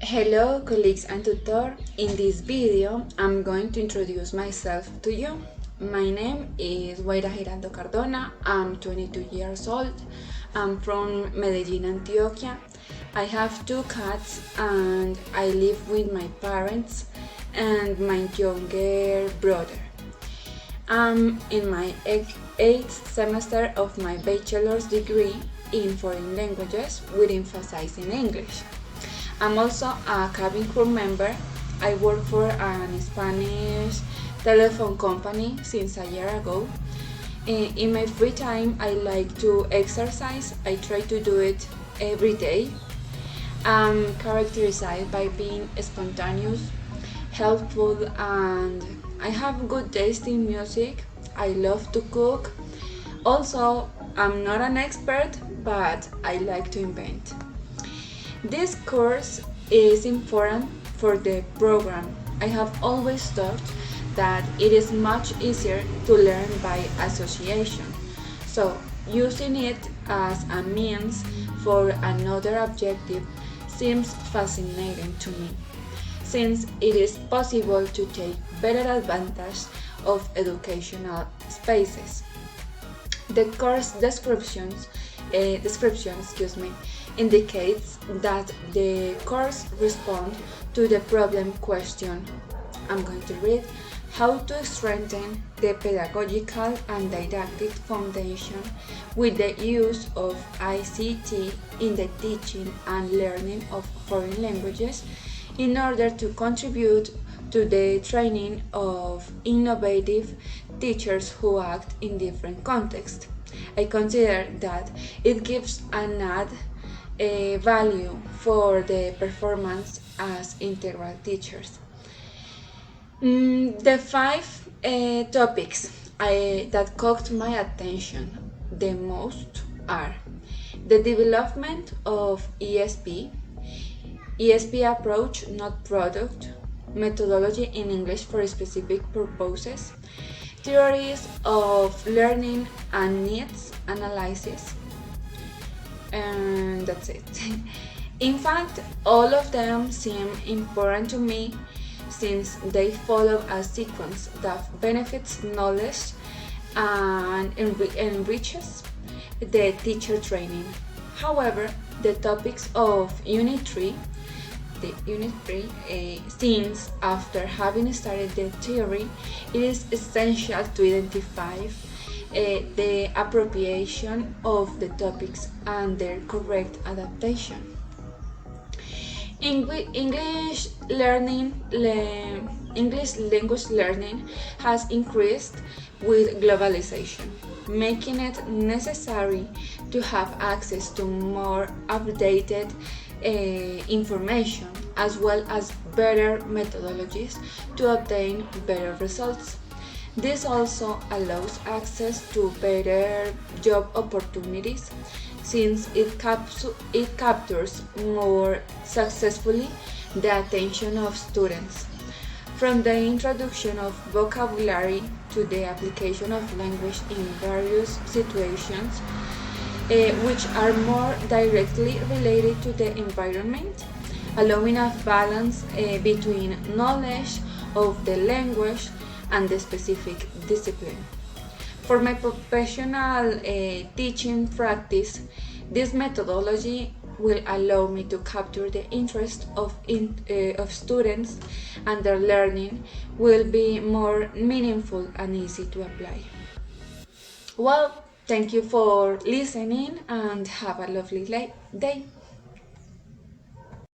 Hello colleagues and tutor. In this video I'm going to introduce myself to you. My name is Wayra Giraldo Cardona. I'm 22 years old. I'm from Medellin, Antioquia. I have two cats and I live with my parents and my younger brother. I'm in my eighth semester of my bachelor's degree in foreign languages with emphasis in English. I'm also a cabin crew member. I work for an Spanish telephone company since a year ago. In my free time, I like to exercise. I try to do it every day. I'm characterized by being spontaneous, helpful, and I have good taste in music. I love to cook. Also, I'm not an expert, but I like to invent. This course is important for the program. I have always thought that it is much easier to learn by association, so using it as a means for another objective seems fascinating to me, since it is possible to take better advantage of educational spaces. The course description indicates that the course responds to the problem question. I'm going to read how to strengthen the pedagogical and didactic foundation with the use of ICT in the teaching and learning of foreign languages in order to contribute to the training of innovative teachers who act in different contexts. I consider that it gives an added value for the performance as integral teachers. The five topics that caught my attention the most are the development of ESP approach, not product, methodology in English for specific purposes, theories of learning and needs analysis, and that's it. In fact, all of them seem important to me since they follow a sequence that benefits knowledge and enriches the teacher training. However, the topics of Unit 3, since after having studied the theory, it is essential to identify the appropriation of the topics and their correct adaptation. English language learning has increased with globalization, making it necessary to have access to more updated information as well as better methodologies to obtain better results. This also allows access to better job opportunities since it captures more successfully the attention of students. From the introduction of vocabulary to the application of language in various situations, which are more directly related to the environment, allowing a balance between knowledge of the language and the specific discipline. For my professional teaching practice, this methodology will allow me to capture the interest of students, and their learning will be more meaningful and easy to apply. Well, thank you for listening and have a lovely day.